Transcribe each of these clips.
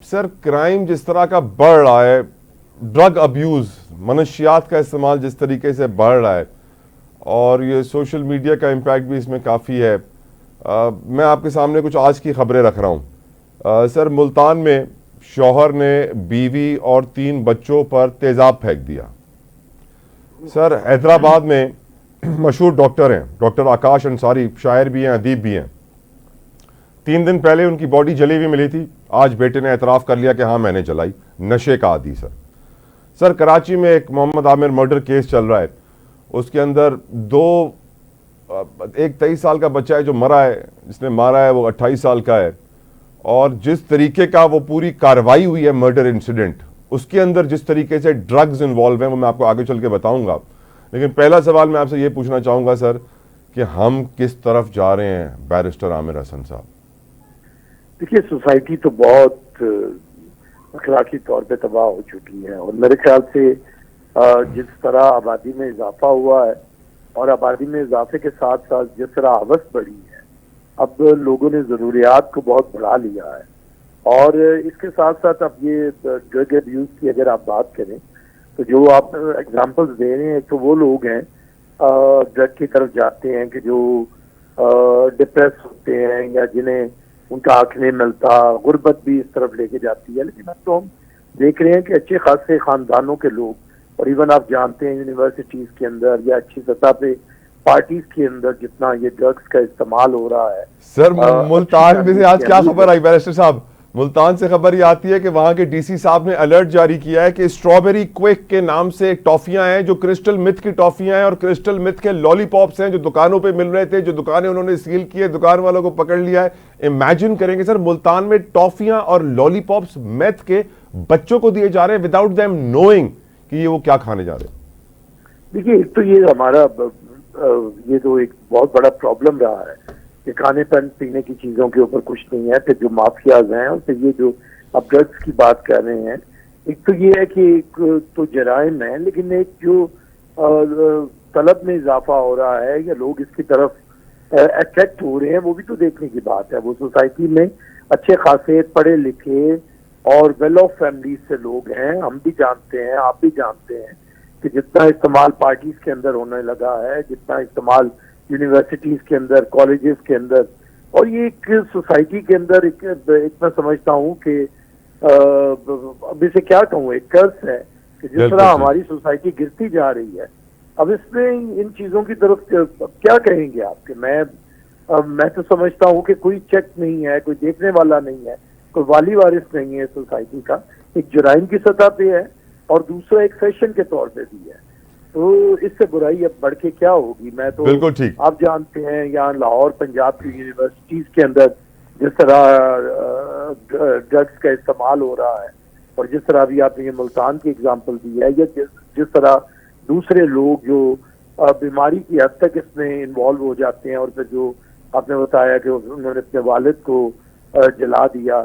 Sir crime जिस तरह का बढ़ रहा है, ड्रग अब्यूज़, मनशियात का इस्तेमाल जिस तरीके से बढ़ रहा है और ये सोशल मीडिया का इम्पैक्ट भी इसमें काफ़ी है। मैं आपके सामने कुछ आज की खबरें रख रहा हूँ। सर मुल्तान में शौहर ने बीवी और 3 बच्चों पर तेज़ाब फेंक दिया। सर हैदराबाद में मशहूर डॉक्टर हैं, डॉक्टर आकाश अंसारी, शायर भी हैं, अदीब भी हैं। 3 दिन पहले उनकी बॉडी जली हुई मिली थी। आज बेटे ने एतराफ़ कर लिया कि हाँ मैंने जलाई। नशे का आदी। सर कराची में एक मोहम्मद आमिर मर्डर केस चल रहा है। उसके अंदर एक 23 साल का बच्चा है जो मरा है, जिसने मारा है वो 28 साल का है। और जिस तरीके का वो पूरी कार्रवाई हुई है मर्डर इंसिडेंट, उसके अंदर जिस तरीके से ड्रग्स इन्वॉल्व हैं वो मैं आपको आगे चल के बताऊंगा। लेकिन पहला सवाल मैं आपसे ये पूछना चाहूँगा सर कि हम किस तरफ जा रहे हैं बैरिस्टर आमिर हसन साहब? देखिए, सोसाइटी तो बहुत अखलाकी तौर पे तबाह हो चुकी है और मेरे ख्याल से जिस तरह आबादी में इजाफा हुआ है और आबादी में इजाफे के साथ साथ जिस तरह हवस बढ़ी है, अब लोगों ने ज़रूरियात को बहुत बढ़ा लिया है। और इसके साथ साथ अब ये ड्रग अब्यूज़ की अगर आप बात करें तो जो आप एग्जांपल्स दे रहे हैं, तो वो लोग हैं ड्रग की तरफ जाते हैं कि जो डिप्रेस होते हैं या जिन्हें उनका हक नहीं मिलता। गुर्बत भी इस तरफ लेके जाती है। लेकिन अब तो हम देख रहे हैं कि अच्छे खासे खानदानों के लोग, और इवन आप जानते हैं यूनिवर्सिटीज के अंदर या अच्छी सतह पे पार्टीज के अंदर जितना ये ड्रग्स का इस्तेमाल हो रहा है। सर मुल्तान में से आज क्या खबर आई बैरिस्टर साहब? मुल्तान से खबर ये आती है कि वहां के डीसी साहब ने अलर्ट जारी किया है कि स्ट्रॉबेरी क्विक के नाम से टॉफियां हैं जो क्रिस्टल मिथ की टॉफियां हैं और क्रिस्टल मिथ के लॉलीपॉप्स हैं जो दुकानों पे मिल रहे थे, जो दुकानें उन्होंने सील की है, दुकान वालों को पकड़ लिया है। इमेजिन करेंगे सर, मुल्तान में टॉफियां और लॉलीपॉप्स मेथ के बच्चों को दिए जा रहे हैं विदाउट देम नोइंग कि ये वो क्या खाने जा रहे हैं। देखिए, एक तो ये हमारा ये तो एक बहुत बड़ा प्रॉब्लम रहा है कि खाने पीने की चीजों के ऊपर कुछ नहीं है। फिर जो माफियाज हैं और फिर ये जो अब ड्रग्स की बात कर रहे हैं, एक तो ये है कि एक तो जराइम है, लेकिन एक जो तलब में इजाफा हो रहा है या लोग इसकी तरफ अट्रैक्ट हो रहे हैं, वो भी तो देखने की बात है। वो सोसाइटी में अच्छे खासे पढ़े लिखे और वेल ऑफ फैमिलीज से लोग हैं। हम भी जानते हैं, आप भी जानते हैं कि जितना इस्तेमाल पार्टीज के अंदर होने लगा है, जितना इस्तेमाल यूनिवर्सिटीज के अंदर, कॉलेजेस के अंदर, और ये एक सोसाइटी के अंदर एक मैं समझता हूँ कि अब इसे क्या कहूँ, एक कर्स है कि जिस तरह हमारी सोसाइटी गिरती जा रही है। अब इसमें इन चीजों की तरफ क्या कहेंगे आपके? मैं तो समझता हूँ कि कोई चेक नहीं है, कोई देखने वाला नहीं है, कोई वाली वारिस नहीं है सोसाइटी का। एक जुराइम की सतह पे है और दूसरा एक फैशन के तौर पे भी है। तो इससे बुराई अब बढ़ के क्या होगी? मैं तो बिल्कुल ठीक। आप जानते हैं यहाँ लाहौर पंजाब की यूनिवर्सिटीज के अंदर जिस तरह ड्रग्स का इस्तेमाल हो रहा है और जिस तरह अभी आपने ये मुल्तान की एग्जांपल दी है, या जिस तरह दूसरे लोग जो बीमारी की हद तक इसमें इन्वॉल्व हो जाते हैं और फिर जो आपने बताया कि उन्होंने अपने वालिद को जला दिया,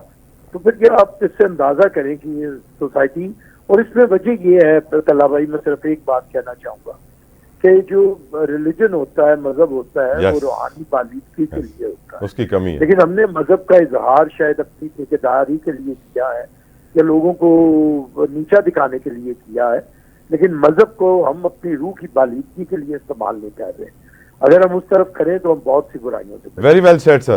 तो फिर क्या आप इससे अंदाजा करें कि ये सोसाइटी, और इसमें वजह ये है तला भाई, मैं सिर्फ एक बात कहना चाहूंगा कि जो रिलीजन होता है, मजहब होता है, वो रूहानी बालिदगी के लिए होता है, उसकी कमी है। लेकिन हमने मजहब का इजहार शायद अपनी ठेकेदारी के लिए किया है या लोगों को नीचा दिखाने के लिए किया है, लेकिन मजहब को हम अपनी रूह की बालिदगी के लिए इस्तेमाल नहीं कर रहे। अगर हम उस तरफ करें तो हम बहुत सी बुराइयों से। Very well said sir.